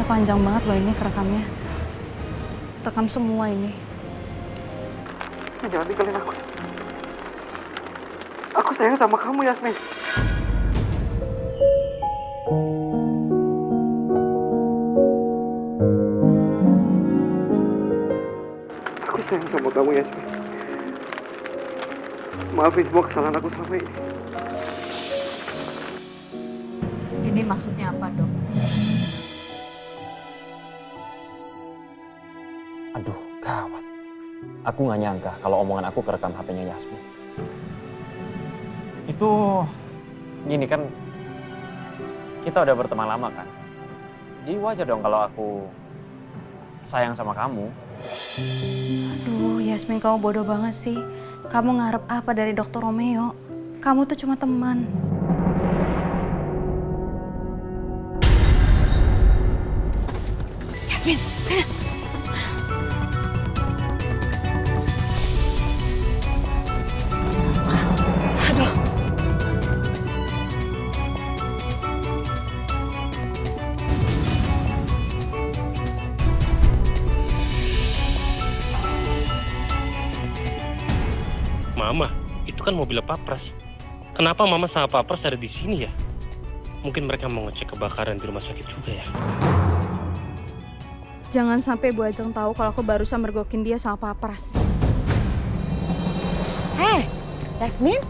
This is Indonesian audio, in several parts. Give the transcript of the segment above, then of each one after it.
Panjang banget loh ini kerekamnya. Rekam semua ini. Jangan tinggalin aku. Aku sayang sama kamu, Yasmin. Aku sayang sama kamu, Yasmin. Maafin semua kesalahan aku selama ini. Ini maksudnya apa, Dok? Aduh, gawat. Aku nggak nyangka kalau omongan aku kerekam HP-nya Yasmin. Itu, gini kan, kita udah berteman lama kan. Jadi wajar dong kalau aku sayang sama kamu. Aduh, Yasmin kamu bodoh banget sih. Kamu ngarep apa dari Dokter Romeo? Kamu tuh cuma teman. Yasmin, sana. Mama, itu kan mobilnya Papras. Kenapa Mama sama Papras ada di sini ya? Mungkin mereka mau ngecek kebakaran di rumah sakit juga ya. Jangan sampai Bu Ajeng tahu kalau aku barusan mergokin dia sama Papras. Hei, Yasmin?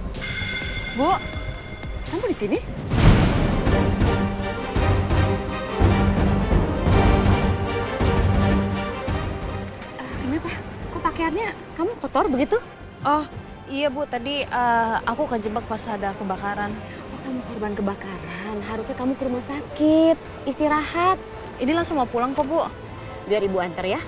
Bu, kamu di sini? Kenapa? Kok pakaiannya kamu kotor begitu? Oh, iya Bu, tadi aku kejebak pas ada kebakaran. Oh, kamu korban kebakaran. Harusnya kamu ke rumah sakit, istirahat. Ini langsung mau pulang kok, Bu. Biar ibu antar ya.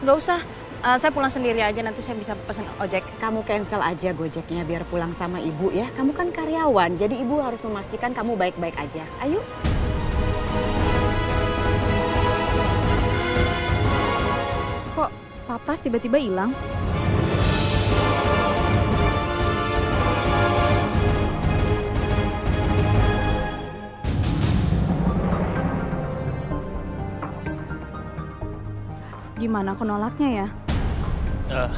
Nggak usah. Saya pulang sendiri aja, nanti saya bisa pesan ojek. Kamu cancel aja gojeknya biar pulang sama ibu ya. Kamu kan karyawan, jadi ibu harus memastikan kamu baik-baik aja. Ayo. Kok Papras tiba-tiba hilang? Gimana aku nolaknya ya?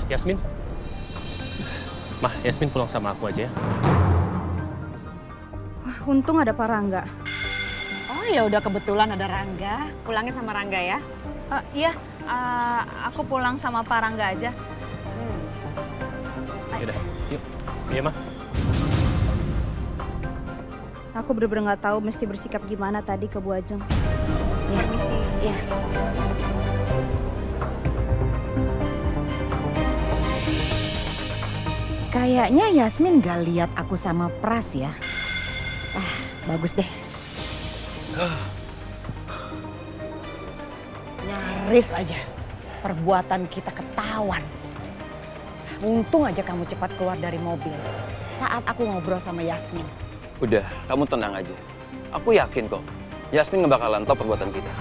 Yasmin? Mah, Yasmin pulang sama aku aja ya. Wah, untung ada Pak Rangga. Oh ya udah kebetulan ada Rangga. Pulangnya sama Rangga ya. Iya, aku pulang sama Pak Rangga aja. Yaudah, yuk. Iya, Mah. Aku bener-bener nggak tahu mesti bersikap gimana tadi ke Bu Ajeng. Ya. Permisi. Ya. Kayaknya Yasmin gak lihat aku sama Pras ya. Bagus deh. Nyaris aja perbuatan kita ketahuan. Untung aja kamu cepat keluar dari mobil saat aku ngobrol sama Yasmin. Udah, kamu tenang aja. Aku yakin kok, Yasmin nggak bakalan tahu perbuatan kita.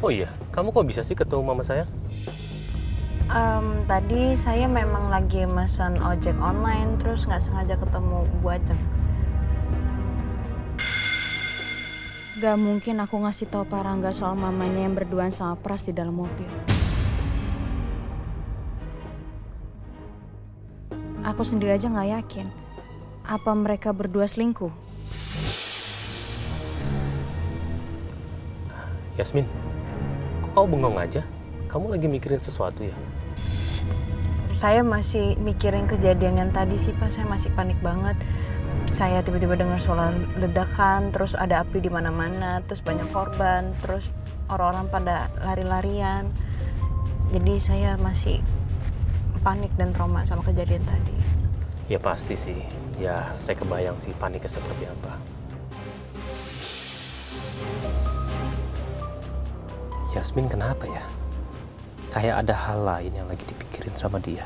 Oh iya, kamu kok bisa sih ketemu mama saya? Tadi saya memang lagi mesen ojek online, terus nggak sengaja ketemu Bu Ajeng. Gak mungkin aku ngasih tahu Pak Rangga soal mamanya yang berduaan sama Pras di dalam mobil. Aku sendiri aja nggak yakin. Apa mereka berdua selingkuh? Yasmin, kok kamu bengong aja? Kamu lagi mikirin sesuatu ya? Saya masih mikirin kejadian yang tadi sih Pak, saya masih panik banget. Saya tiba-tiba dengar suara ledakan, terus ada api di mana-mana, terus banyak korban, terus orang-orang pada lari-larian. Jadi saya masih panik dan trauma sama kejadian tadi. Ya pasti sih, ya saya kebayang sih paniknya seperti apa. Yasmin kenapa ya? Kayak ada hal lain yang lagi dipikirin sama dia.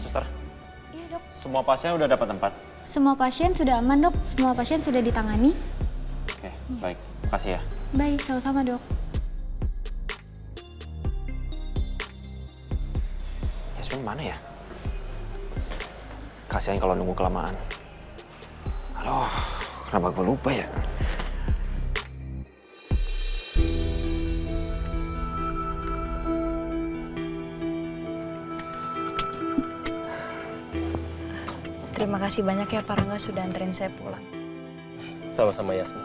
Suster, Iya dok, semua pasien udah dapat tempat? semua pasien sudah aman dok, semua pasien sudah ditangani. Oke, baik. Makasih ya. Baik, sama-sama dok. Yasmin mana ya? Kasihan kalau nunggu kelamaan. Aduh, kenapa gue lupa ya? Terima kasih banyak ya Pak Rangga sudah anterin saya pulang. Sama-sama Yasmin.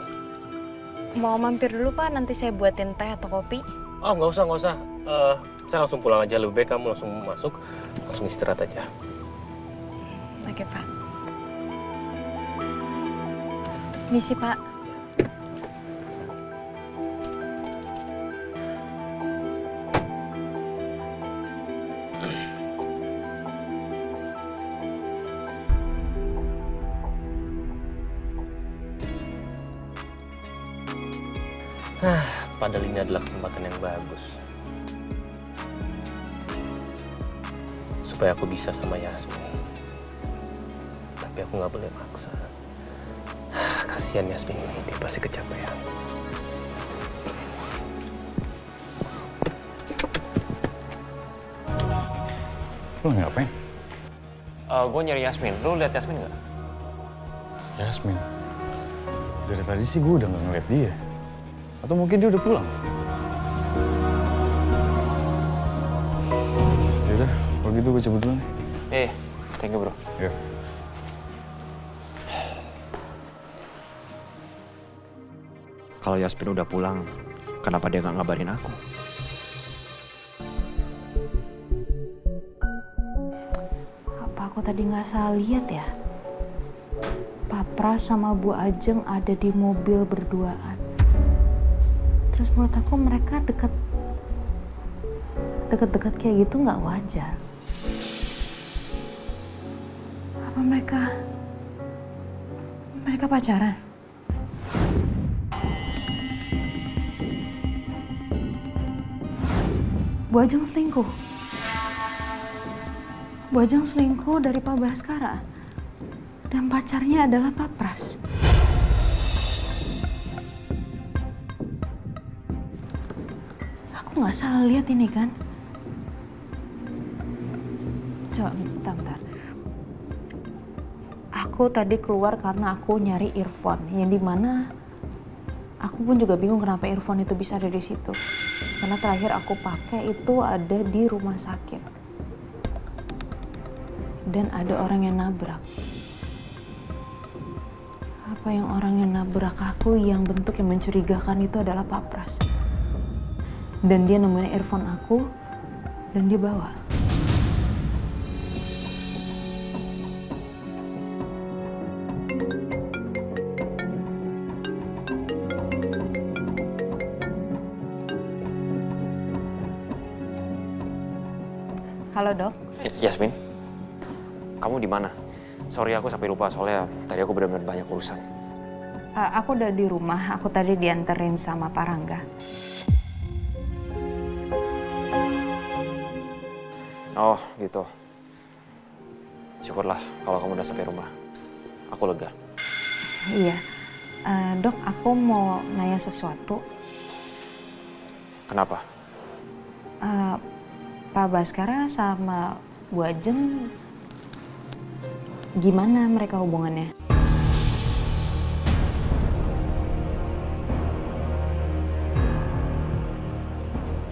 Mau mampir dulu Pak, nanti saya buatin teh atau kopi. Oh nggak usah. Saya langsung pulang aja, lebih baik kamu langsung masuk, langsung istirahat aja. Oke Pak. Misi Pak. Padahal ini adalah kesempatan yang bagus. Supaya aku bisa sama Yasmin. Tapi aku nggak boleh maksa. Kasihan Yasmin ini, dia pasti kecapean. Lu ngapain? Gue nyari Yasmin. Lu lihat Yasmin nggak? Yasmin. Dari tadi sih gue udah nggak ngeliat dia. Atau mungkin dia udah pulang. Yaudah, kalau gitu gue cabut dulu nih. Thank you bro. Yuk. Kalau Yasmin udah pulang, kenapa dia nggak ngabarin aku? Apa aku tadi nggak salah lihat ya? Pak Pras sama Bu Ajeng ada di mobil berduaan. Terus menurut aku mereka deket-deket kayak gitu nggak wajar. Apa mereka pacaran? Bu Ajeng selingkuh. Bu Ajeng selingkuh dari Pak Baskara. Dan pacarnya adalah Pak Pras. Aku nggak salah lihat ini kan? Coba, bentar. Aku tadi keluar karena aku nyari earphone. Yang dimana aku pun juga bingung kenapa earphone itu bisa ada di situ. Karena terakhir aku pakai itu ada di rumah sakit. Dan ada orang yang nabrak. Apa yang orang yang nabrak aku yang bentuk yang mencurigakan itu adalah Pak Pras. Dan dia nemuin earphone aku dan dia bawa. Halo dok. Yasmin, kamu di mana? Sorry aku sampai lupa soalnya tadi aku benar-benar banyak urusan. Aku udah di rumah. Aku tadi dianterin sama Pak Rangga. Oh, gitu. Syukurlah kalau kamu udah sampai rumah. Aku lega. Iya. Dok, aku mau nanya sesuatu. Kenapa? Pak Baskara sama Bu Ajeng gimana mereka hubungannya?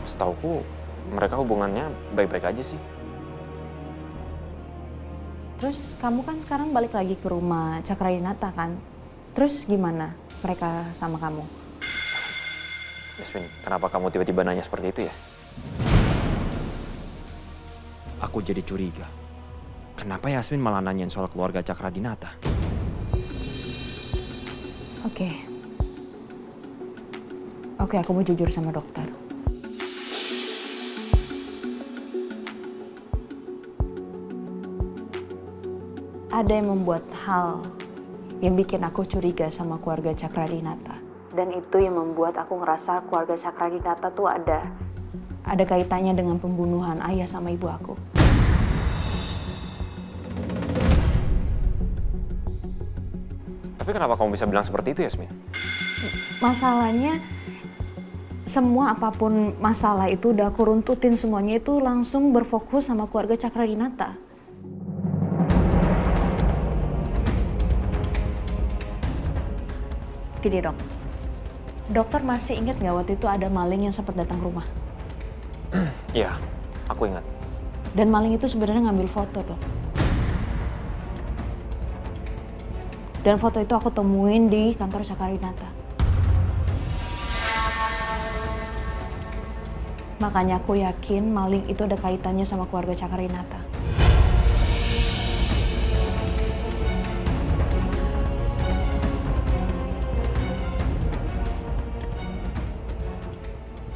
Setauku mereka hubungannya baik-baik aja sih. Terus kamu kan sekarang balik lagi ke rumah Cakradinata kan? Terus gimana mereka sama kamu? Yasmin, kenapa kamu tiba-tiba nanya seperti itu ya? Aku jadi curiga. Kenapa Yasmin malah nanyain soal keluarga Cakradinata? Oke, aku mau jujur sama dokter. Ada yang membuat hal yang bikin aku curiga sama keluarga Cakradinata. Dan itu yang membuat aku ngerasa keluarga Cakradinata tuh ada kaitannya dengan pembunuhan ayah sama ibu aku. Tapi kenapa kamu bisa bilang seperti itu, Yasmin? Masalahnya, semua apapun masalah itu udah aku runtutin semuanya itu langsung berfokus sama keluarga Cakradinata. Gini dok, dokter masih ingat nggak waktu itu ada maling yang sempat datang ke rumah? Iya, aku ingat. Dan maling itu sebenarnya ngambil foto dok. Dan foto itu aku temuin di kantor Cakradinata. Makanya aku yakin maling itu ada kaitannya sama keluarga Cakradinata.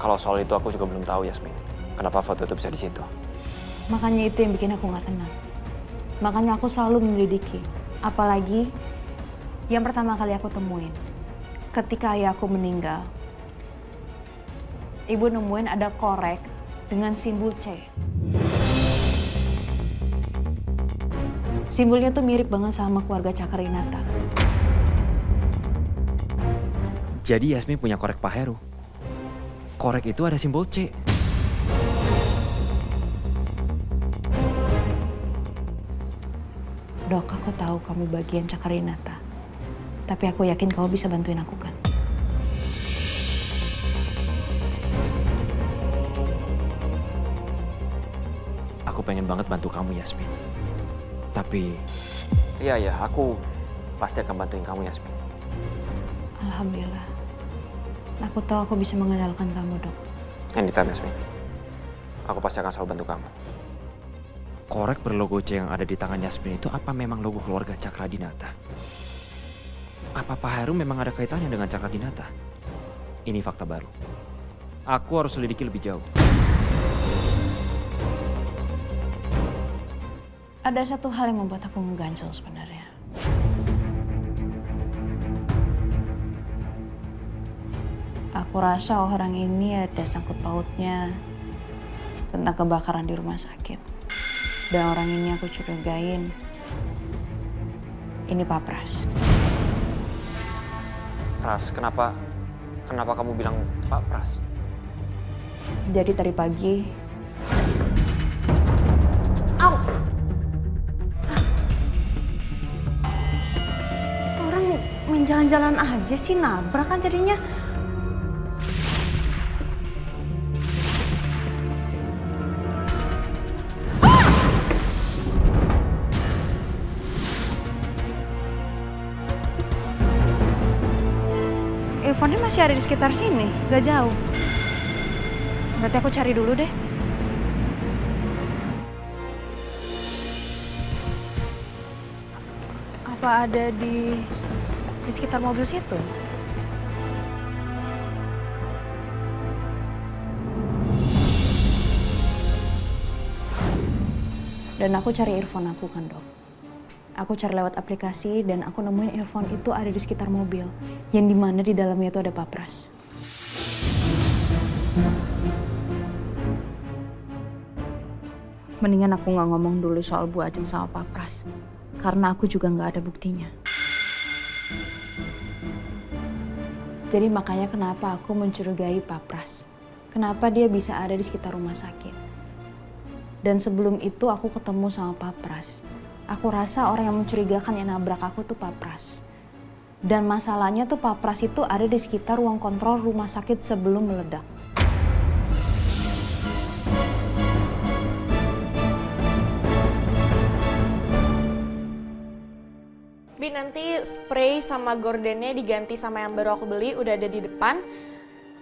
Kalau soal itu aku juga belum tahu, Yasmin. Kenapa foto itu bisa di situ? Makanya itu yang bikin aku nggak tenang. Makanya aku selalu menyelidiki. Apalagi yang pertama kali aku temuin. Ketika ayah aku meninggal, ibu nemuin ada korek dengan simbol C. Simbolnya tuh mirip banget sama keluarga Cakradinata. Jadi Yasmin punya korek Pak Heru. Korek itu ada simbol C. Dok, aku tahu kamu bagian Cakradinata. Tapi aku yakin kamu bisa bantuin aku kan? Aku pengen banget bantu kamu, Yasmin. Tapi... Iya, aku pasti akan bantuin kamu, Yasmin. Alhamdulillah. Aku tahu aku bisa mengandalkan kamu, dok. Anytime, Yasmin. Aku pasti akan selalu bantu kamu. Korek berlogo C yang ada di tangan Yasmin itu apa memang logo keluarga Cakradinata? Apa Pak Heru memang ada kaitannya dengan Cakradinata? Ini fakta baru. Aku harus selidiki lebih jauh. Ada satu hal yang membuat aku mengganjal sebenarnya. Aku rasa orang ini ada sangkut pautnya tentang kebakaran di rumah sakit. Dan orang ini aku curigain ini Pak Pras. Pras, kenapa kamu bilang Pak Pras? Jadi tadi pagi... Orang main jalan-jalan aja sih, nabrak kan jadinya. Earphone-nya masih ada di sekitar sini, gak jauh. Berarti aku cari dulu deh. Apa ada di sekitar mobil situ? Dan aku cari earphone aku kan, dok. Aku cari lewat aplikasi dan aku nemuin earphone itu ada di sekitar mobil. Yang dimana di dalamnya itu ada Pak Pras. Mendingan aku nggak ngomong dulu soal Bu Ajeng sama Pak Pras. Karena aku juga nggak ada buktinya. Jadi makanya kenapa aku mencurigai Pak Pras. Kenapa dia bisa ada di sekitar rumah sakit. Dan sebelum itu aku ketemu sama Pak Pras. Aku rasa orang yang mencurigakan yang nabrak aku tuh Pak Pras. Dan masalahnya tuh Pak Pras itu ada di sekitar ruang kontrol rumah sakit sebelum meledak. Bi, nanti spray sama gordennya diganti sama yang baru aku beli, udah ada di depan.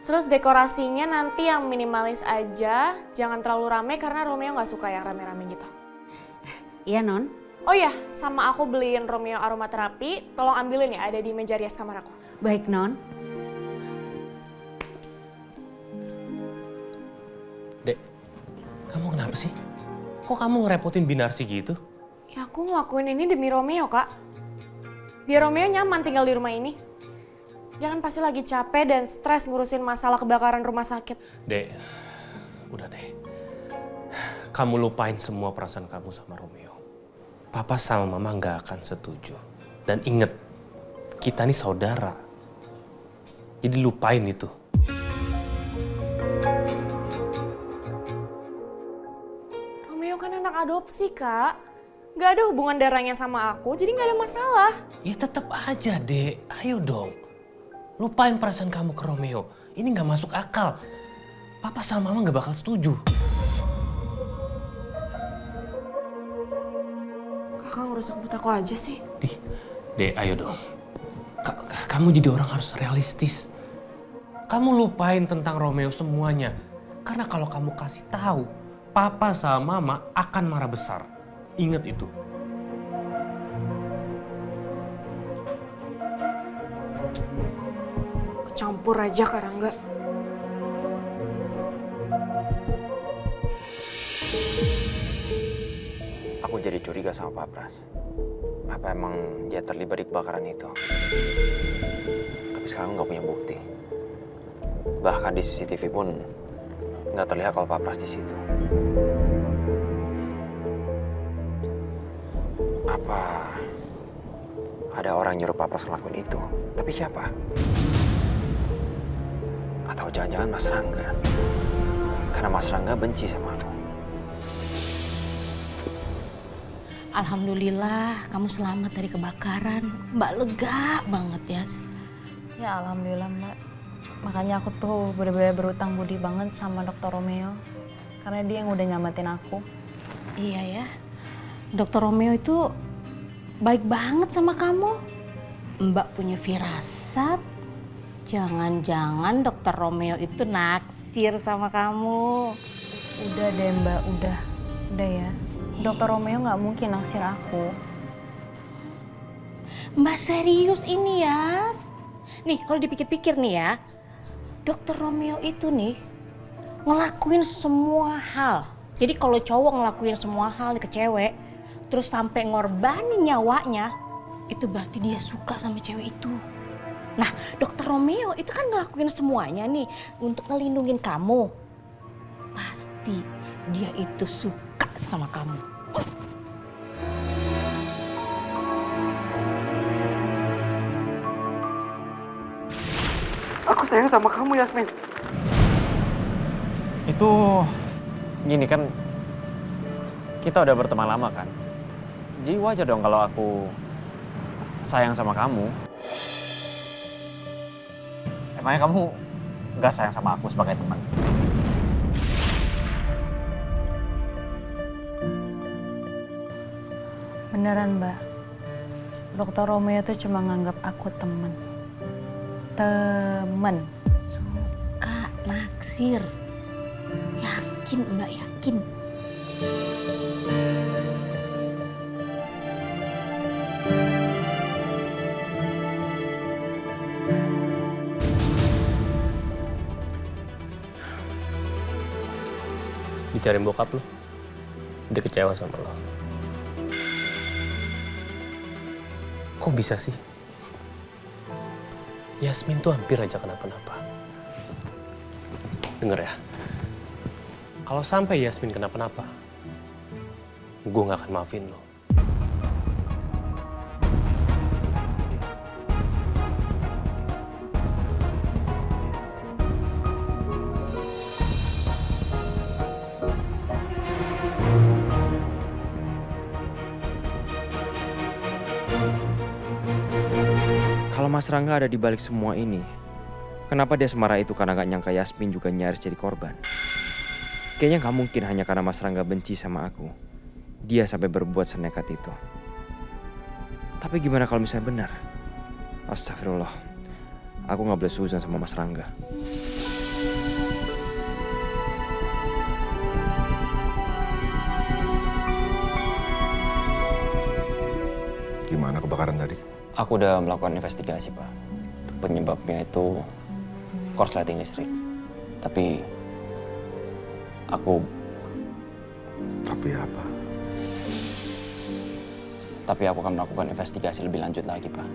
Terus dekorasinya nanti yang minimalis aja, jangan terlalu rame karena Romeo nggak suka yang rame-rame gitu. Iya, Non. Oh ya, sama aku beliin Romeo aromaterapi, tolong ambilin ya, ada di meja rias kamar aku. Baik, Non. Dek, kamu kenapa sih? Kok kamu ngerepotin Binarsi gitu? Ya aku ngelakuin ini demi Romeo, Kak. Biar Romeo nyaman tinggal di rumah ini. Jangan pasti lagi capek dan stres ngurusin masalah kebakaran rumah sakit. Dek, udah deh. Kamu lupain semua perasaan kamu sama Romeo. Papa sama Mama nggak akan setuju. Dan inget, kita nih saudara. Jadi lupain itu. Romeo kan anak adopsi, Kak. Gak ada hubungan darahnya sama aku, jadi gak ada masalah. Ya tetap aja, Dek. Ayo dong. Lupain perasaan kamu ke Romeo. Ini nggak masuk akal. Papa sama Mama nggak bakal setuju. Kakak ngerusak buat aku aja sih. Dek, ayo dong. Kamu jadi orang harus realistis. Kamu lupain tentang Romeo semuanya. Karena kalau kamu kasih tahu, Papa sama Mama akan marah besar. Ingat itu. Campur aja Karangga. Aku jadi curiga sama Pak Pras. Apa emang dia terlibat di kebakaran itu? Tapi sekarang nggak punya bukti. Bahkan di CCTV pun nggak terlihat kalau Pak Pras di situ. Apa ada orang nyuruh Pak Pras ngelakuin itu? Tapi siapa? Atau jangan-jangan Mas Rangga? Karena Mas Rangga benci sama aku. Alhamdulillah kamu selamat dari kebakaran. Mbak lega banget ya. Ya alhamdulillah Mbak. Makanya aku tuh bener-bener berutang budi banget sama Dr. Romeo. Karena dia yang udah nyamatin aku. Iya ya. Dokter Romeo itu baik banget sama kamu. Mbak punya firasat. Jangan-jangan Dokter Romeo itu naksir sama kamu. Udah deh Mbak, udah ya. Dokter Romeo nggak mungkin naksir aku. Mbak serius ini ya. Nih kalau dipikir-pikir nih ya. Dokter Romeo itu nih ngelakuin semua hal. Jadi kalau cowok ngelakuin semua hal ke cewek, terus sampai ngorbanin nyawanya, itu berarti dia suka sama cewek itu. Nah, Dokter Romeo itu kan ngelakuin semuanya nih untuk ngelindungin kamu. Pasti dia itu suka sama kamu. Aku sayang sama kamu, Yasmin. Itu gini kan, kita udah berteman lama kan. Jadi wajar dong kalau aku sayang sama kamu. Emangnya kamu nggak sayang sama aku sebagai teman? Beneran Mbak. Dokter Romeo tuh cuma nganggap aku temen. Temen. Suka, naksir. Yakin Mbak, yakin. Bicarain bokap lo. Dia kecewa sama lo. Kok bisa sih? Yasmin tuh hampir aja kenapa-napa. Dengar ya. Kalau sampai Yasmin kenapa-napa, gue gak akan maafin lo. Kalau Mas Rangga ada di balik semua ini, kenapa dia semarah itu karena gak nyangka Yasmin juga nyaris jadi korban? Kayaknya gak mungkin hanya karena Mas Rangga benci sama aku. Dia sampai berbuat senekat itu. Tapi gimana kalau misalnya benar? Astagfirullah. Aku gak boleh suzon sama Mas Rangga. Gimana kebakaran tadi? Aku udah melakukan investigasi, Pak. Penyebabnya itu korsleting listrik. Tapi Tapi apa? Tapi aku akan melakukan investigasi lebih lanjut lagi, Pak.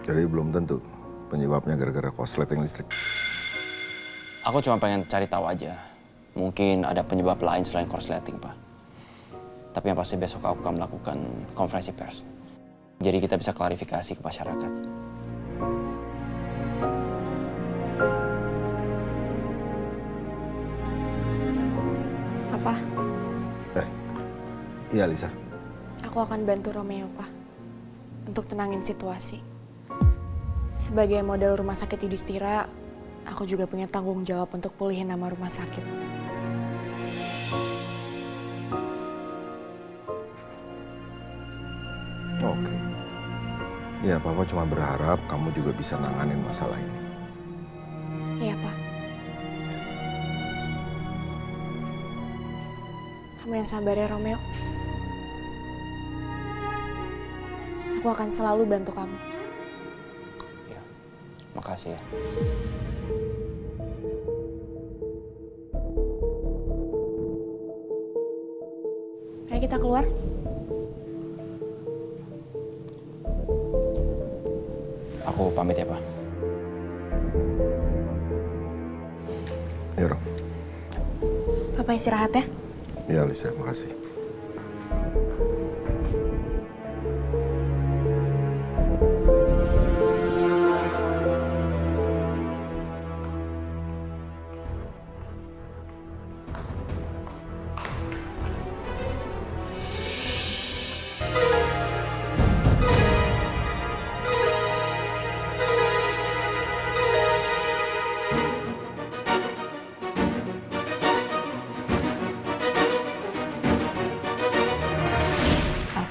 Jadi belum tentu penyebabnya gara-gara korsleting listrik. Aku cuma pengen cari tahu aja. Mungkin ada penyebab lain selain korsleting, Pak. Tapi yang pasti besok aku akan melakukan konferensi pers. Jadi kita bisa klarifikasi ke masyarakat. Papa, Iya, Lisa. aku akan bantu Romeo, Pak. Untuk tenangin situasi. Sebagai model rumah sakit Yudhistira, aku juga punya tanggung jawab untuk pulihin nama rumah sakit. Oke. Ya, Papa cuma berharap kamu juga bisa nanganin masalah ini. Iya, Pak. Kamu yang sabar ya, Romeo. Aku akan selalu bantu kamu. Ya, makasih ya. Ayo kita keluar. Aku pamit ya, Pak. Ya, Rom. Papa istirahat ya. Ya, Lisa, makasih.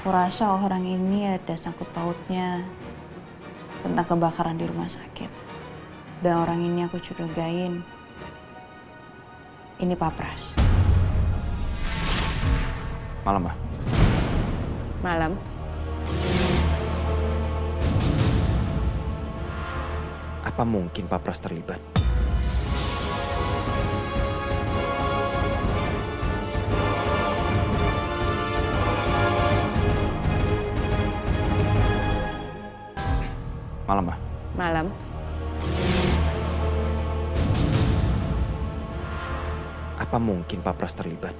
Aku rasa orang ini ada sangkut pautnya tentang kebakaran di rumah sakit. Dan orang ini aku curigain, ini Pak Pras. Malam, Mbak. Malam. Apa mungkin Pak Pras terlibat? Malam, Mbak. Malam. Apa mungkin Pak Pras terlibat?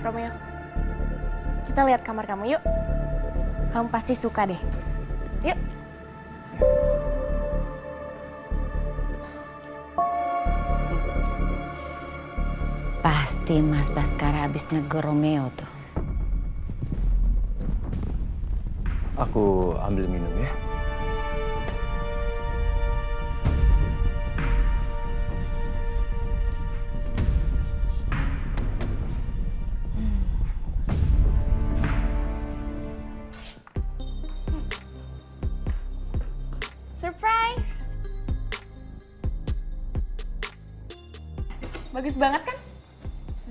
Romeo, kita lihat kamar kamu yuk. Kamu pasti suka deh. Yuk. Pasti Mas Baskara habis negur Romeo tuh. Aku ambil minum ya. Surprise! Bagus banget kan?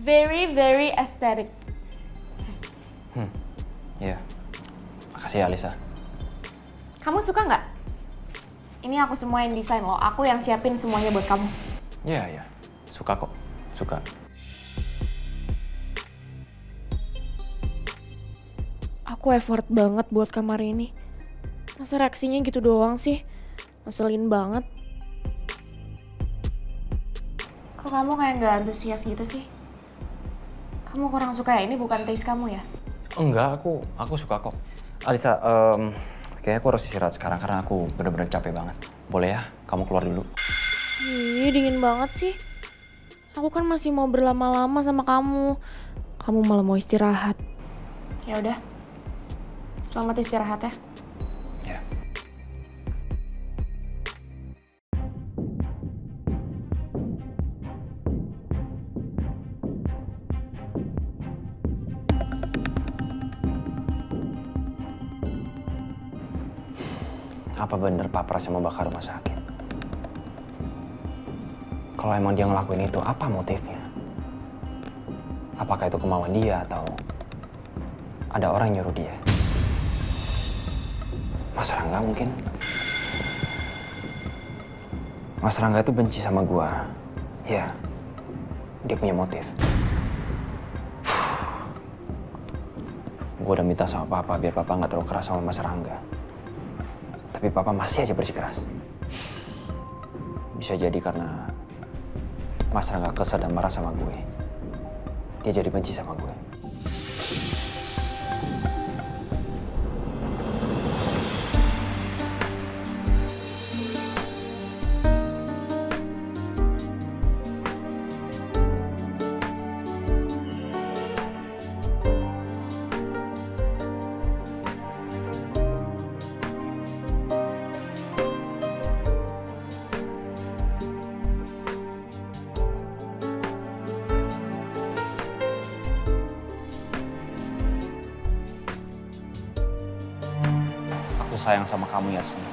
Very, very aesthetic. Iya. Makasih ya, Alisa. Kamu suka nggak? Ini aku semua yang desain loh. Aku yang siapin semuanya buat kamu. Iya, iya. Suka kok. Suka. Aku effort banget buat kamar ini. Masa reaksinya gitu doang sih? Ngeselin banget. Kok kamu kayak nggak antusias gitu sih? Kamu kurang suka ya? Ini bukan taste kamu ya? Enggak, aku suka kok. Alisa, kayaknya aku harus istirahat sekarang karena aku bener-bener capek banget. Boleh ya, kamu keluar dulu. Ih, dingin banget sih. Aku kan masih mau berlama-lama sama kamu. Kamu malah mau istirahat. Ya udah. Selamat istirahat ya. Ya. Apa bener Pak Pras yang membakar rumah sakit? Kalau emang dia ngelakuin itu, apa motifnya? Apakah itu kemauan dia atau ada orang nyuruh dia? Mas Rangga mungkin? Mas Rangga itu benci sama gua. Ya, dia punya motif. Gua udah minta sama Papa biar Papa nggak terlalu keras sama Mas Rangga. Tapi Papa masih aja bersikeras. Bisa jadi karena Mas Rangga kesel dan marah sama gue. Dia jadi benci sama gue. Aku sayang sama kamu, Yasmin.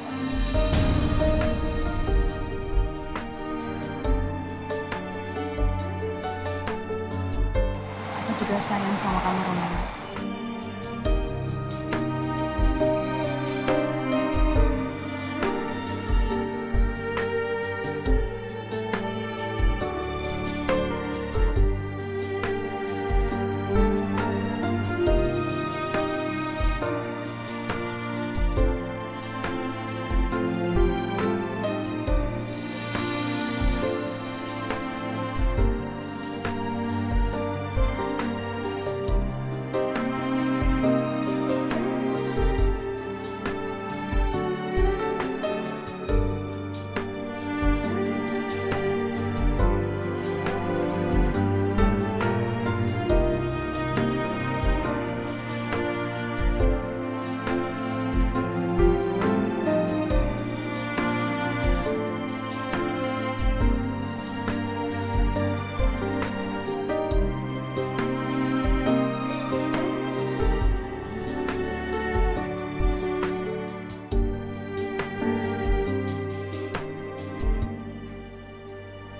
Aku juga sayang sama kamu, Romeo.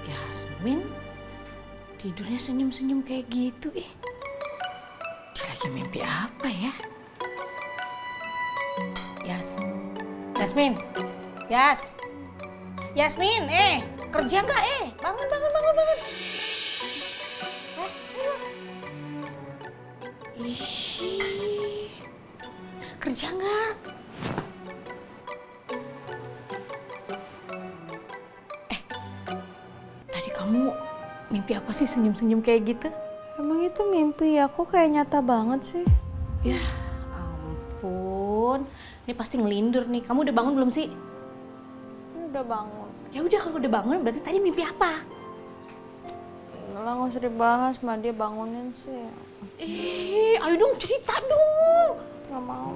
Yasmin tidurnya senyum-senyum kayak gitu ih. Dia lagi mimpi apa ya? Yasmin. Yasmin, kerja nggak Bangun. Ayo. Ih, kerja nggak? Tadi kamu mimpi apa sih senyum-senyum kayak gitu? Emang itu mimpi ya? Kok kayak nyata banget sih? Ya ampun, ini pasti ngelindur nih. Kamu udah bangun belum sih? Udah bangun. Ya udah kalau udah bangun berarti tadi mimpi apa? Lah nggak usah dibahas, mah dia bangunin sih. Ayo dong cerita dong. Gak mau.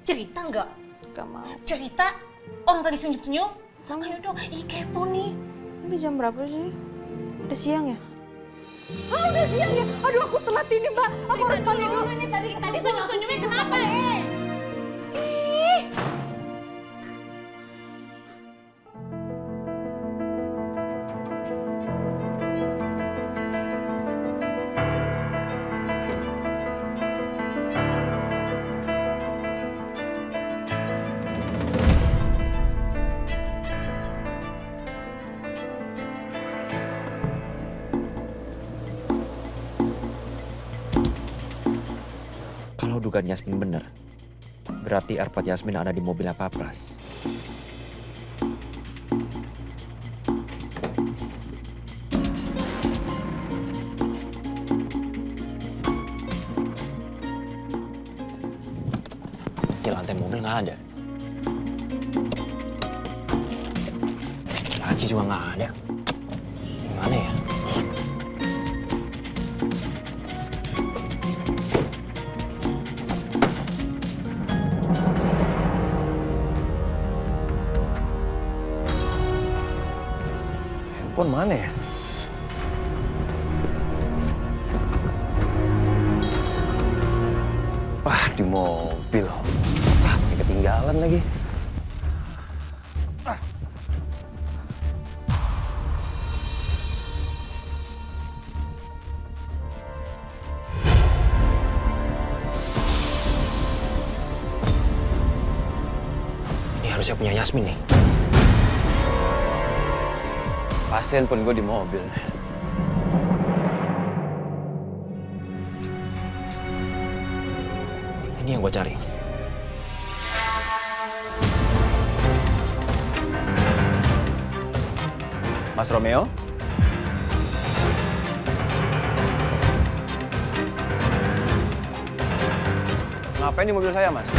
Cerita nggak? Gak mau. Cerita orang tadi senyum-senyum. Ayo dong, kepo nih. Ini jam berapa sih? Udah siang ya? Udah siang ya? Aduh aku telat ini mbak. Aku harus balik dulu ini tadi senyum-senyumnya kenapa dugaan Yasmin benar, berarti AirPod Yasmin ada di mobilnya Pak Pras. Di lantai mobil nggak ada. Laci juga nggak ada. Gimana ya? Handphone mana ya? Wah, di mobil. Wah, pakai ketinggalan lagi. Ini harusnya punya Yasmin nih. Pasti handphone gue di mobil. Ini yang gue cari. Mas Romeo? Ngapain di mobil saya, Mas?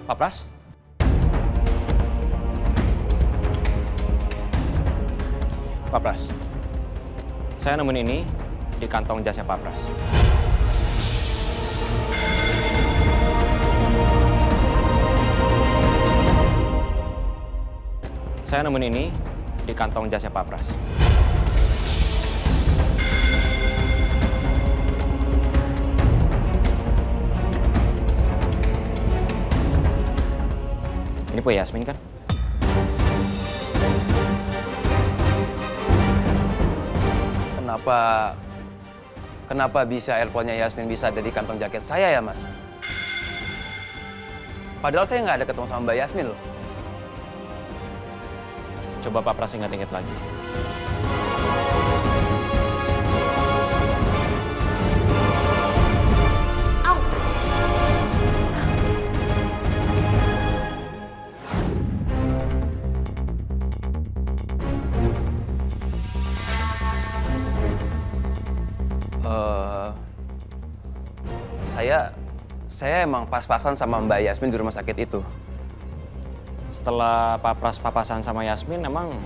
Pak Pras? Pak Pras, saya nemuin ini di kantong jasnya Pak Pras. Saya nemuin ini di kantong jasnya Pak Pras. Ini punya Yasmin kan? Kenapa bisa earphone-nya Yasmin bisa ada di kantong jaket saya ya, Mas? Padahal saya nggak ada ketemu sama Mbak Yasmin loh. Coba Pak Pras ingat-ingat lagi. Saya emang pas-pasan sama Mbak Yasmin di rumah sakit itu. Setelah Pak Pras papasan sama Yasmin, emang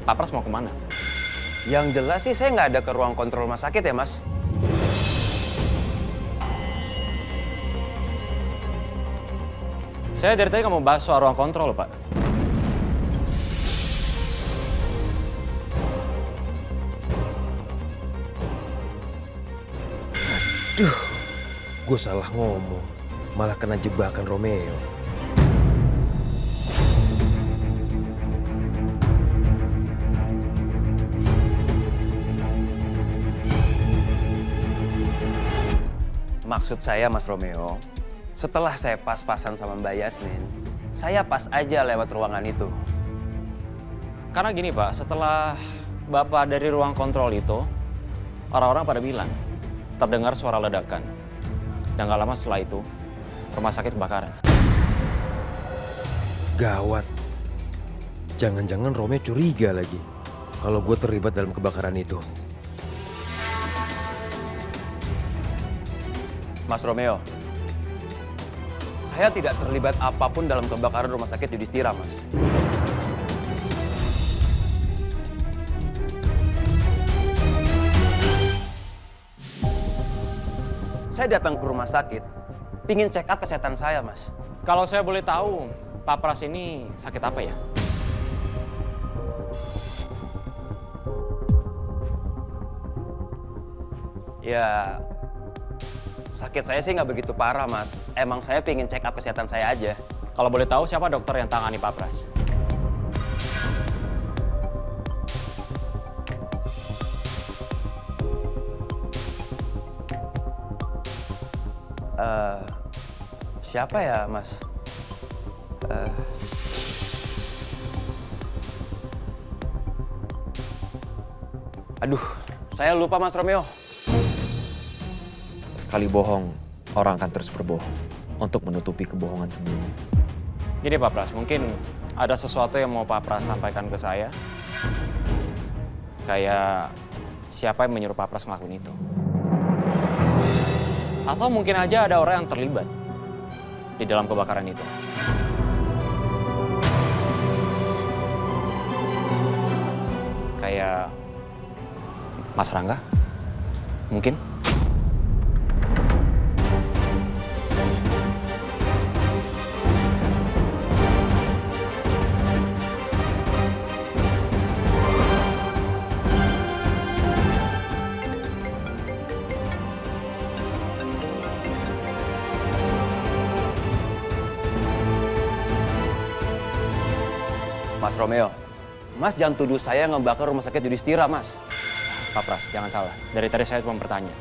Pak Pras mau kemana? Yang jelas sih saya nggak ada ke ruang kontrol rumah sakit ya, Mas. Saya dari tadi nggak mau bahas soal ruang kontrol, Pak. Duh, gue salah ngomong. Malah kena jebakan Romeo. Maksud saya, Mas Romeo, setelah saya pas-pasan sama Mbak Yasmin, saya pas aja lewat ruangan itu. Karena gini, Pak, setelah Bapak dari ruang kontrol itu, orang-orang pada bilang terdengar suara ledakan. Dan gak lama setelah itu, rumah sakit kebakaran. Gawat. Jangan-jangan Romeo curiga lagi kalau gue terlibat dalam kebakaran itu. Mas Romeo, saya tidak terlibat apapun dalam kebakaran rumah sakit Yudhistira, Mas. Saya datang ke rumah sakit, pingin check up kesehatan saya, Mas. Kalau saya boleh tahu, Pak Pras ini sakit apa ya? Ya, sakit saya sih nggak begitu parah, Mas. Emang saya pingin check up kesehatan saya aja. Kalau boleh tahu, siapa dokter yang tangani Pak Pras? Siapa ya, Mas? Aduh, Saya lupa Mas Romeo. Sekali bohong, orang akan terus berbohong untuk menutupi kebohongan sebelumnya. Gini Pak Pras, mungkin ada sesuatu yang mau Pak Pras sampaikan ke saya. Kayak siapa yang menyuruh Pak Pras ngelakuin itu. Atau mungkin aja ada orang yang terlibat di dalam kebakaran itu. Kayak Mas Rangga, mungkin? Mas Romeo, Mas jangan tuduh saya ngebakar rumah sakit Yudhistira, Mas. Pak Pras, jangan salah. Dari tadi saya cuma bertanya.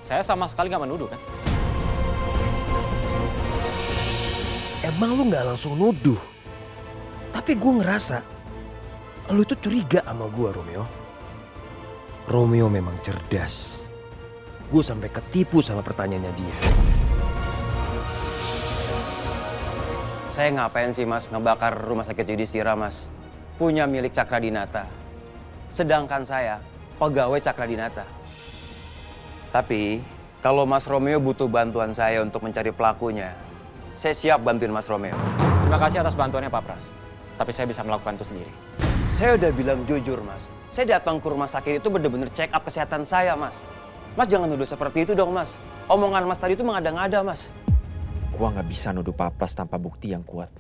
Saya sama sekali nggak menuduh kan? Emang lu nggak langsung nuduh? Tapi gue ngerasa lu tuh curiga sama gue, Romeo. Romeo memang cerdas. Gue sampai ketipu sama pertanyaannya dia. Saya ngapain sih Mas ngebakar rumah sakit Yudhistira, Mas? Punya milik Cakradinata. Sedangkan saya pegawai Cakradinata. Tapi kalau Mas Romeo butuh bantuan saya untuk mencari pelakunya, saya siap bantuin Mas Romeo. Terima kasih atas bantuannya Pak Pras. Tapi saya bisa melakukan itu sendiri. Saya udah bilang jujur, Mas. Saya datang ke rumah sakit itu bener-bener check up kesehatan saya, Mas. Mas jangan nuduh seperti itu dong, Mas. Omongan Mas tadi itu mengada-ngada, Mas. Gua nggak bisa nuduh Pak Pras tanpa bukti yang kuat.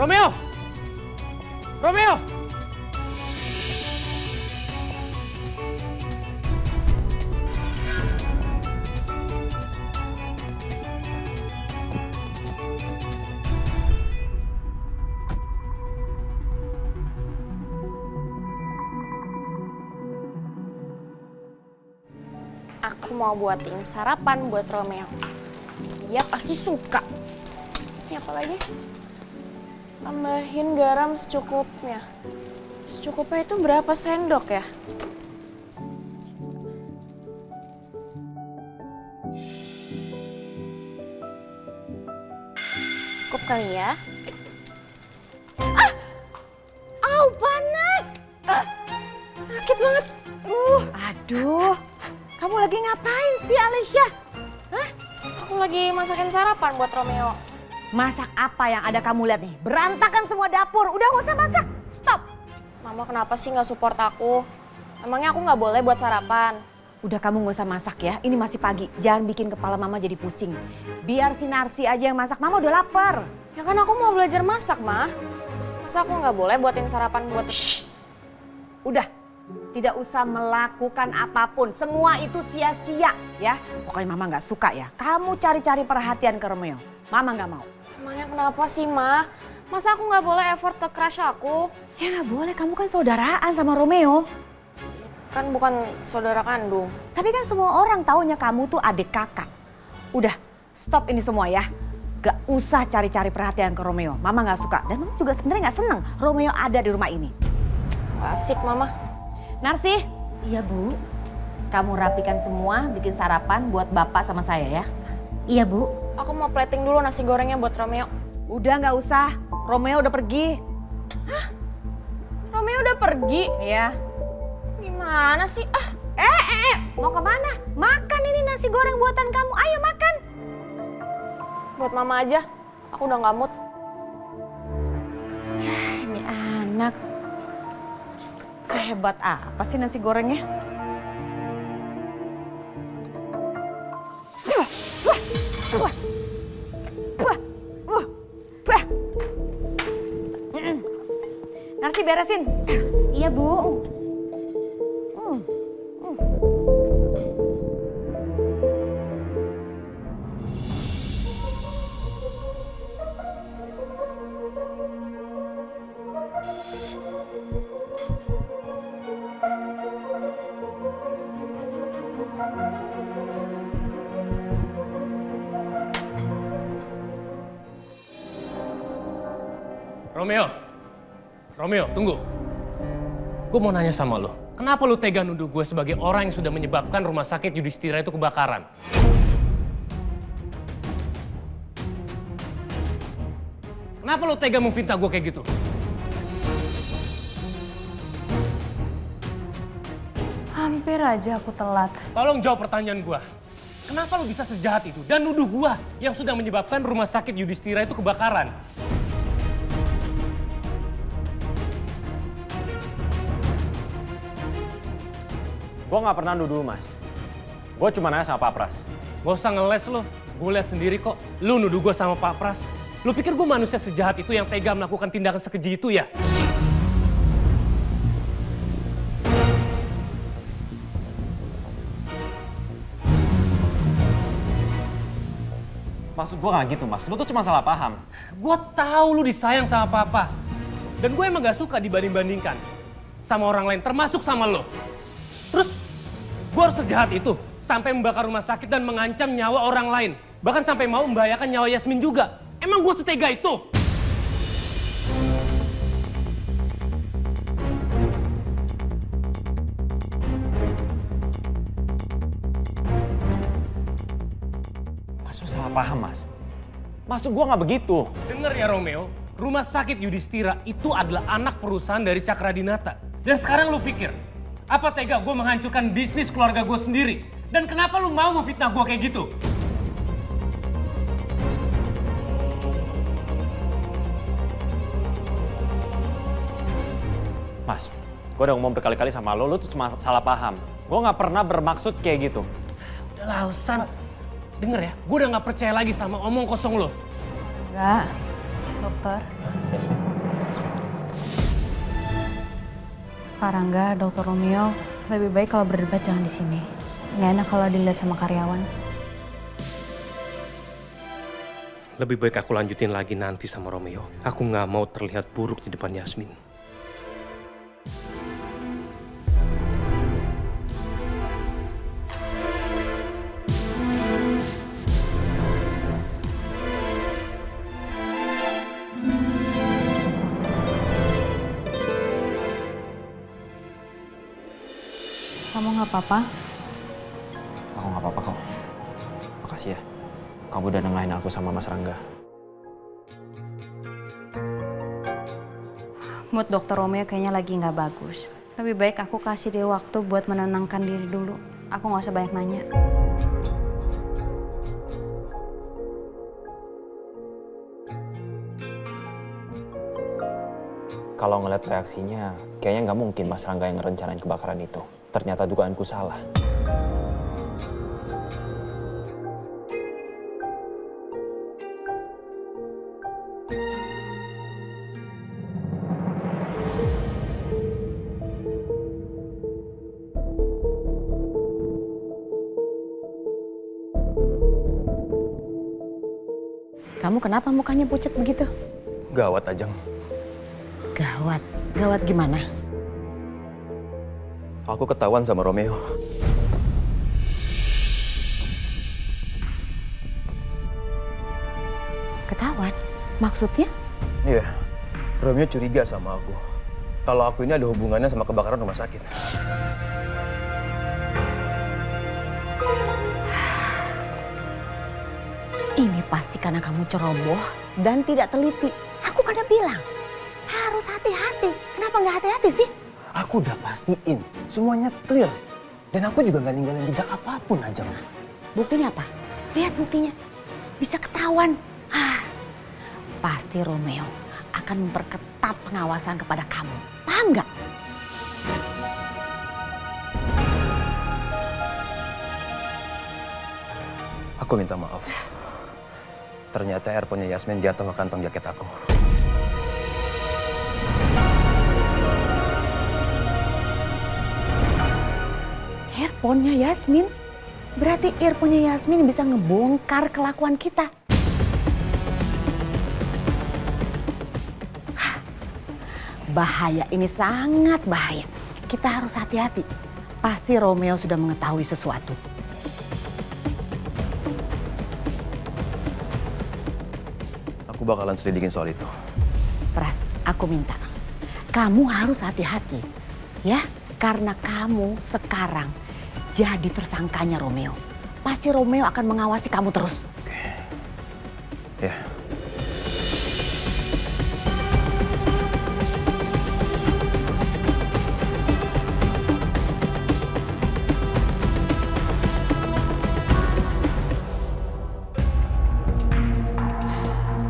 Romeo! Romeo! Aku mau buatin sarapan buat Romeo. Dia pasti suka. Ini apa lagi? Tambahin garam secukupnya. Secukupnya itu berapa sendok ya? Cukup kali ya. Ah! Au, panas! Sakit banget. Aduh, kamu lagi ngapain sih Alicia? Hah? Aku lagi masakin sarapan buat Romeo. Masak apa yang ada kamu lihat nih? Berantakan semua dapur, udah gak usah masak, stop. Mama kenapa sih nggak support aku? Emangnya aku nggak boleh buat sarapan? Udah kamu gak usah masak ya, ini masih pagi. Jangan bikin kepala mama jadi pusing. Biar si Narsi aja yang masak, mama udah lapar. Ya kan aku mau belajar masak, Ma. Masa aku nggak boleh buatin sarapan buat... Shh. Udah, tidak usah melakukan apapun. Semua itu sia-sia ya. Pokoknya mama gak suka ya. Kamu cari-cari perhatian ke Romeo. Mama gak mau. Emangnya kenapa sih, Ma? Masa aku nggak boleh effort ke crush aku? Ya gak boleh, kamu kan saudaraan sama Romeo. Kan bukan saudara kandung. Tapi kan semua orang taunya kamu tuh adik kakak. Udah, stop ini semua ya. Gak usah cari-cari perhatian ke Romeo. Mama gak suka. Dan mama juga sebenarnya gak seneng Romeo ada di rumah ini. Asik, Mama. Narsi. Iya, Bu. Kamu rapikan semua, bikin sarapan buat bapak sama saya ya. Iya, Bu. Aku mau plating dulu nasi gorengnya buat Romeo. Udah gak usah. Romeo udah pergi. Hah? Romeo udah pergi? Iya. Gimana sih? Mau kemana? Makan ini nasi goreng buatan kamu. Ayo makan. Buat Mama aja. Aku udah nggak mood. Ini anak. Sehebat apa sih nasi gorengnya? Narsi beresin. Iya, Bu. Romeo, tunggu. Gue mau nanya sama lo. Kenapa lo tega nuduh gue sebagai orang yang sudah menyebabkan rumah sakit Yudhistira itu kebakaran? Kenapa lo tega memfitnah gue kayak gitu? Hampir aja aku telat. Tolong jawab pertanyaan gue. Kenapa lo bisa sejahat itu dan nuduh gue yang sudah menyebabkan rumah sakit Yudhistira itu kebakaran? Gue nggak pernah nuduh Mas. Gue cuma nanya sama Pak Pras. Gak usah ngeles lo. Gue lihat sendiri kok. Lo nuduh gue sama Pak Pras. Lo pikir gue manusia sejahat itu yang tega melakukan tindakan sekeji itu ya? Maksud gue nggak gitu Mas. Lu tuh cuma salah paham. Gue tahu lu disayang sama papa. Dan gue emang gak suka dibanding-bandingkan sama orang lain, termasuk sama lo. Terus, gue harus sejahat itu sampai membakar rumah sakit dan mengancam nyawa orang lain. Bahkan sampai mau membahayakan nyawa Yasmin juga. Emang gue setega itu? Mas, lu salah paham Mas. Maksud gue nggak begitu. Dengar ya Romeo, rumah sakit Yudhistira itu adalah anak perusahaan dari Cakradinata. Dan sekarang lu pikir, apa tega gue menghancurkan bisnis keluarga gue sendiri? Dan kenapa lu mau memfitnah gue kayak gitu? Mas, gue udah ngomong berkali-kali sama lo tuh cuma salah paham. Gue nggak pernah bermaksud kayak gitu. Udahlah alasan. Denger ya, gue udah gak percaya lagi sama omong kosong lo. Enggak, dokter. Pak Rangga, Dokter Romeo, lebih baik kalau berdebat jangan di sini. Nggak enak kalau dilihat sama karyawan. Lebih baik aku lanjutin lagi nanti sama Romeo. Aku gak mau terlihat buruk di depan Yasmin. Kamu nggak apa-apa? Aku nggak apa-apa kok. Makasih ya. Kamu udah nengahin aku sama Mas Rangga. Mood Dokter Romeo kayaknya lagi nggak bagus. Lebih baik aku kasih dia waktu buat menenangkan diri dulu. Aku nggak usah banyak nanya. Kalau ngeliat reaksinya, kayaknya nggak mungkin Mas Rangga yang ngerencanain kebakaran itu. Ternyata dugaanku salah. Kamu kenapa mukanya pucat begitu? Gawat, Ajeng. Gawat. Gawat gimana? Aku ketahuan sama Romeo. Ketahuan? Maksudnya? Iya, Romeo curiga sama aku. Kalau aku ini ada hubungannya sama kebakaran rumah sakit. Ini pasti karena kamu ceroboh dan tidak teliti. Aku kan udah bilang, harus hati-hati. Kenapa nggak hati-hati sih? Aku udah pastiin, semuanya clear. Dan aku juga nggak ninggalin jejak apapun, Ajeng. Buktinya apa? Lihat buktinya. Bisa ketahuan. Pasti Romeo akan memperketat pengawasan kepada kamu. Paham nggak? Aku minta maaf. Ternyata earphone-nya Yasmin jatuh ke kantong jaket aku. Earphone-nya Yasmin? Berarti earphone-nya Yasmin bisa ngebongkar kelakuan kita. Bahaya, ini sangat bahaya. Kita harus hati-hati. Pasti Romeo sudah mengetahui sesuatu. Aku bakalan selidikin soal itu. Pras, aku minta kamu harus hati-hati ya, karena kamu sekarang jadi tersangkanya Romeo. Pasti Romeo akan mengawasi kamu terus. Ya.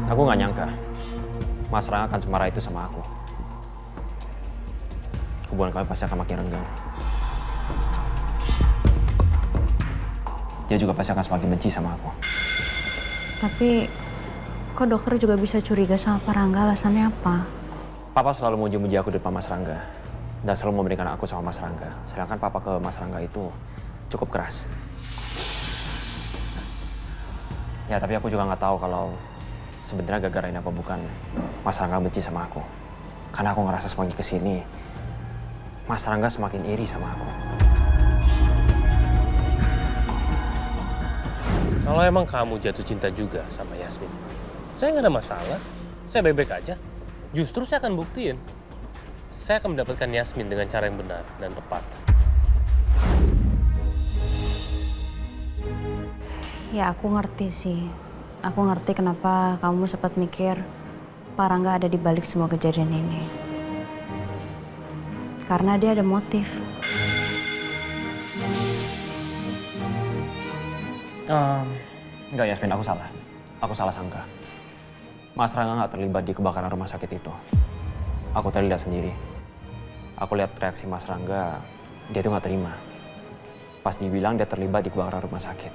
Aku nggak nyangka Mas Rangga akan semarah itu sama aku. Hubungan kami pasti akan makin renggang. Dia juga pasti akan semakin benci sama aku. Tapi kok dokter juga bisa curiga sama Pak Rangga, alasannya apa? Papa selalu muji-muji aku di depan Mas Rangga. Dan selalu memberikan aku sama Mas Rangga. Sedangkan Papa ke Mas Rangga itu cukup keras. Ya, tapi aku juga nggak tahu kalau sebenarnya gara-gara ini apa bukan Mas Rangga benci sama aku. Karena aku ngerasa semakin kesini, Mas Rangga semakin iri sama aku. Kalau emang kamu jatuh cinta juga sama Yasmin, saya nggak ada masalah. Saya baik-baik aja. Justru saya akan buktiin. Saya akan mendapatkan Yasmin dengan cara yang benar dan tepat. Ya aku ngerti sih. Aku ngerti kenapa kamu sempat mikir Pak Rangga ada di balik semua kejadian ini. Karena dia ada motif. Enggak Yasmin, aku salah. Aku salah sangka. Mas Rangga nggak terlibat di kebakaran rumah sakit itu. Aku tadi lihat sendiri. Aku lihat reaksi Mas Rangga, dia tuh nggak terima. Pas dibilang dia terlibat di kebakaran rumah sakit.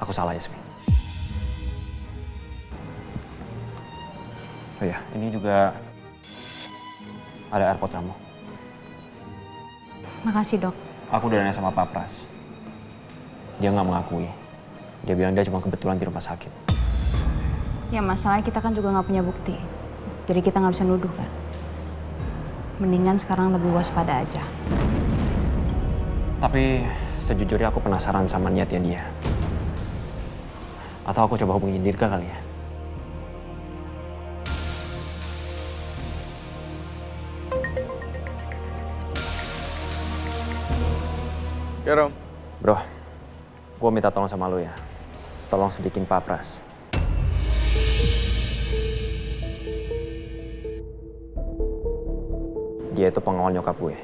Aku salah Yasmin. Oh ya, ini juga ada airport kamu. Makasih dok. Aku udah nanya sama Pak Pras. Dia nggak mengakui. Dia bilang dia cuma kebetulan di rumah sakit. Ya masalahnya kita kan juga nggak punya bukti. Jadi kita nggak bisa nuduh kan. Mendingan sekarang lebih waspada aja. Tapi sejujurnya aku penasaran sama niatnya dia. Atau aku coba hubungin Dirga kali ya. Ya Rom. Bro, gue minta tolong sama lo ya. Tolong selidikin Pak Pras. Dia itu pengawal nyokap gue.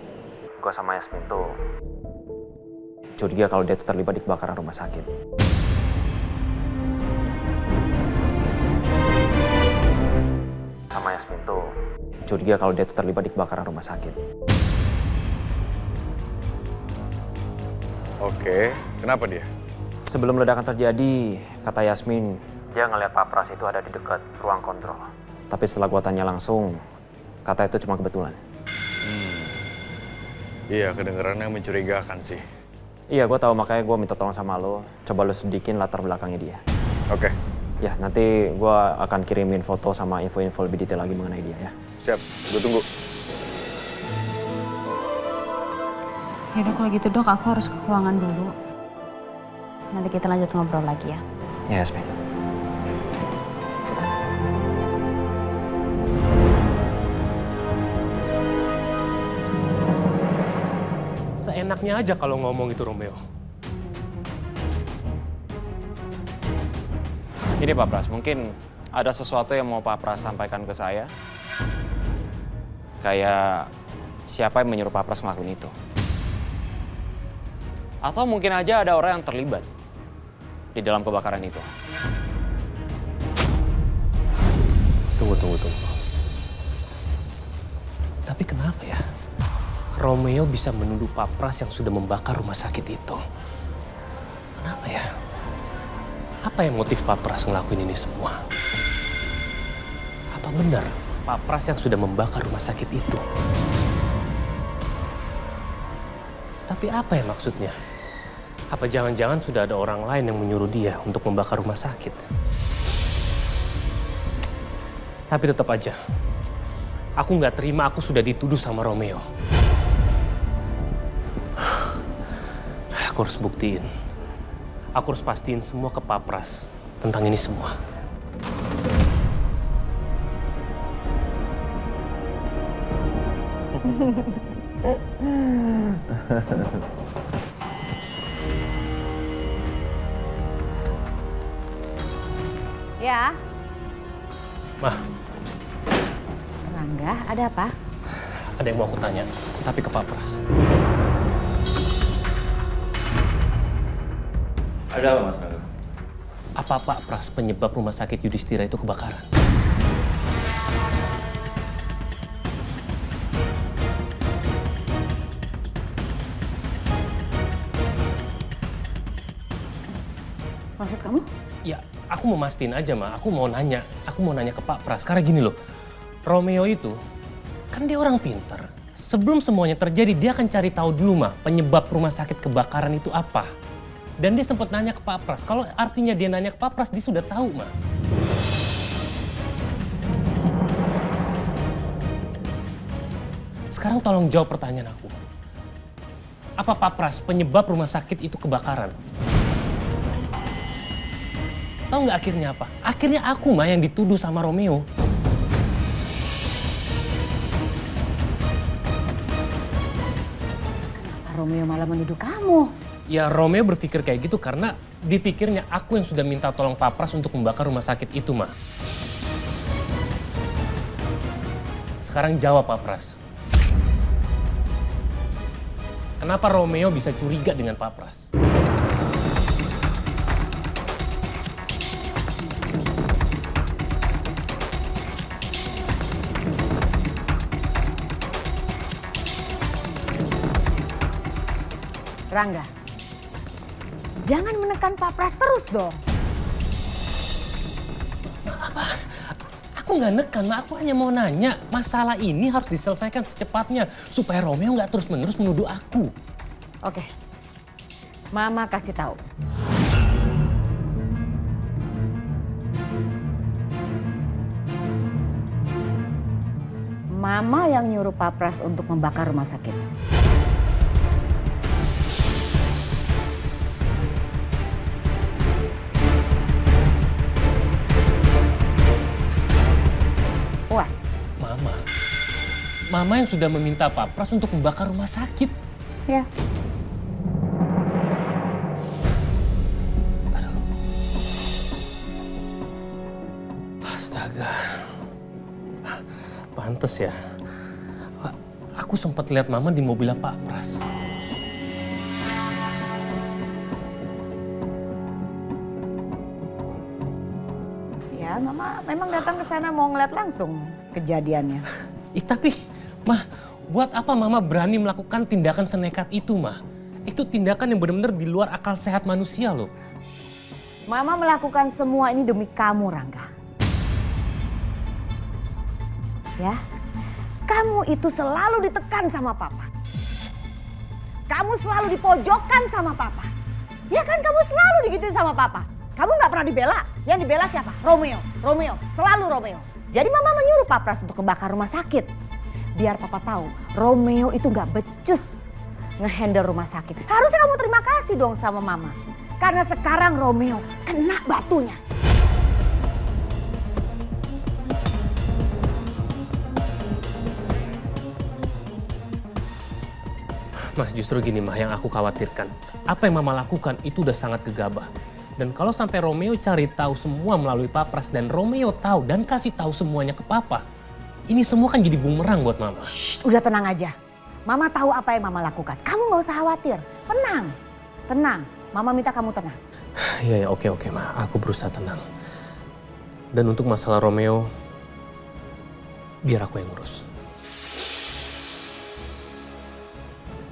Gue sama Yasmin tuh curiga kalau dia tuh terlibat di kebakaran rumah sakit. Sama Yasmin tuh curiga kalau dia tuh terlibat di kebakaran rumah sakit. Oke, kenapa dia? Sebelum ledakan terjadi, kata Yasmin, dia ngeliat Pak Pras itu ada di dekat ruang kontrol. Tapi setelah gua tanya langsung, kata itu cuma kebetulan. Iya, kedengarannya mencurigakan sih. Iya, gua tahu makanya gua minta tolong sama lo. Coba lo selidikin latar belakangnya dia. Oke. Ya, nanti gua akan kirimin foto sama info-info lebih detail lagi mengenai dia ya. Siap, gue tunggu. Yaudah kalau gitu dok, aku harus ke ruangan dulu. Nanti kita lanjut ngobrol lagi ya. Ya, Yasmin. Seenaknya aja kalau ngomong itu Romeo. Ini Pak Pras, mungkin ada sesuatu yang mau Pak Pras sampaikan ke saya. Kayak siapa yang menyuruh Pak Pras ngelakuin itu. Atau mungkin aja ada orang yang terlibat di dalam kebakaran itu. Tunggu. Tapi kenapa ya? Romeo bisa menuduh Pak Pras yang sudah membakar rumah sakit itu. Kenapa ya? Apa yang motif Pak Pras ngelakuin ini semua? Apa benar Pak Pras yang sudah membakar rumah sakit itu? Tapi apa ya maksudnya? Apa jangan-jangan sudah ada orang lain yang menyuruh dia untuk membakar rumah sakit? Tapi tetap aja, aku nggak terima aku sudah dituduh sama Romeo. Aku harus buktiin. Aku harus pastiin semua ke Pak Pras tentang ini semua. Ya, Mah, Rangga, ada apa? ada yang mau aku tanya, tapi ke Pak Pras. Ada apa Mas Rangga? Apa Pak Pras penyebab rumah sakit Yudhistira itu kebakaran? Maksud kamu? Ya, aku mau mastiin aja, Ma. Aku mau nanya ke Pak Pras. Karena gini loh, Romeo itu, kan dia orang pinter. Sebelum semuanya terjadi, dia akan cari tahu dulu, Ma, penyebab rumah sakit kebakaran itu apa. Dan dia sempat nanya ke Pak Pras. Kalau artinya dia nanya ke Pak Pras, dia sudah tahu, Ma. Sekarang tolong jawab pertanyaan aku. Apa Pak Pras penyebab rumah sakit itu kebakaran? Tahu nggak akhirnya apa? Akhirnya aku mah yang dituduh sama Romeo. Kenapa Romeo malah menuduh kamu? Ya Romeo berpikir kayak gitu karena dipikirnya aku yang sudah minta tolong Pak Pras untuk membakar rumah sakit itu, mah. Sekarang jawab Pak Pras. Kenapa Romeo bisa curiga dengan Pak Pras? Rangga, jangan menekan Pak Pras terus dong. Aku nggak nekan, Ma. Aku hanya mau nanya. Masalah ini harus diselesaikan secepatnya supaya Romeo nggak terus-menerus menuduh aku. Oke, Mama kasih tahu. Mama yang nyuruh Pak Pras untuk membakar rumah sakit. Puas? Mama yang sudah meminta Pak Pras untuk membakar rumah sakit. Ya. Astaga. Pantes ya. Aku sempat lihat Mama di mobilnya Pak Pras. Ya, Mama memang datang ke sana mau ngeliat langsung kejadiannya. Tapi, Mah, buat apa Mama berani melakukan tindakan senekat itu, Mah? Itu tindakan yang benar-benar di luar akal sehat manusia loh. Mama melakukan semua ini demi kamu, Rangga. Ya, kamu itu selalu ditekan sama Papa. Kamu selalu dipojokkan sama Papa. Ya kan, kamu selalu digituin sama Papa. Kamu nggak pernah dibela. Yang dibela siapa? Romeo. Romeo, selalu Romeo. Jadi Mama menyuruh Pak Pras untuk kebakar rumah sakit. Biar Papa tahu, Romeo itu nggak becus ngehandle rumah sakit. Harusnya kamu terima kasih dong sama Mama. Karena sekarang Romeo kena batunya. Mah, justru gini, Mah, yang aku khawatirkan. Apa yang Mama lakukan itu udah sangat gegabah. Dan kalau sampai Romeo cari tahu semua melalui Pak Pras dan Romeo tahu dan kasih tahu semuanya ke Papa, ini semua kan jadi bumerang buat Mama. Udah tenang aja. Mama tahu apa yang Mama lakukan. Kamu gak usah khawatir. Tenang. Tenang. Mama minta kamu tenang. Iya, ya, oke, Ma. Aku berusaha tenang. Dan untuk masalah Romeo, biar aku yang ngurus.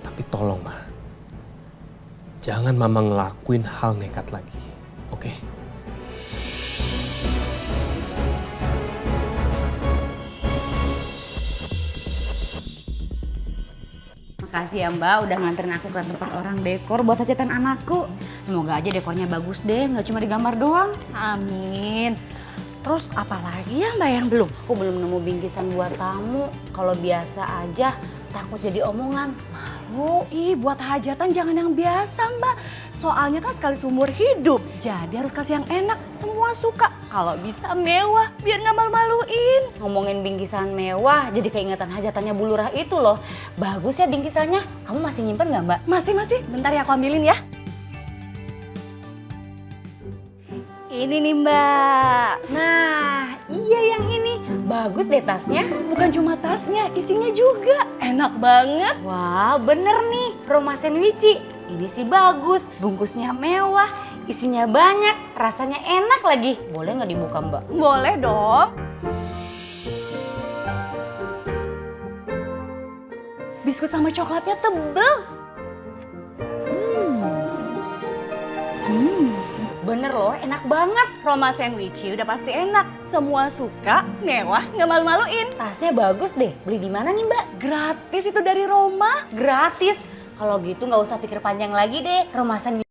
Tapi tolong, Ma. Jangan Mama ngelakuin hal nekat lagi. Oke? Makasih ya Mbak udah nganterin aku ke tempat orang dekor buat hajatan anakku. Semoga aja dekornya bagus deh, nggak cuma digambar doang. Amin. Terus apa lagi ya Mbak yang belum? Aku belum nemu bingkisan buat tamu. Kalau biasa aja takut jadi omongan. Malu Bu? Ih, buat hajatan jangan yang biasa, Mbak. Soalnya kan sekali seumur hidup, jadi harus kasih yang enak. Semua suka. Kalau bisa mewah, biar nggak malu-maluin. Ngomongin bingkisan mewah, jadi keingetan hajatannya Bu Lurah itu loh. Bagus ya bingkisannya. Kamu masih nyimpen nggak, Mbak? Masih. Bentar ya aku ambilin ya. Ini nih, Mbak. Nah, iya yang ini. Bagus deh tasnya. Bukan cuma tasnya, isinya juga. Enak banget. Wah, bener nih. Roma Senwichi. Ini sih bagus. Bungkusnya mewah. Isinya banyak. Rasanya enak lagi. Boleh nggak dibuka, Mbak? Boleh dong. Biskuit sama coklatnya tebel. Bener loh, enak banget. Roma Senwichi udah pasti enak. Semua suka, mewah, nggak malu-maluin. Tasnya bagus deh. Beli di mana nih, Mbak? Gratis itu dari Roma. Gratis. Kalau gitu nggak usah pikir panjang lagi deh. Roma Senwichi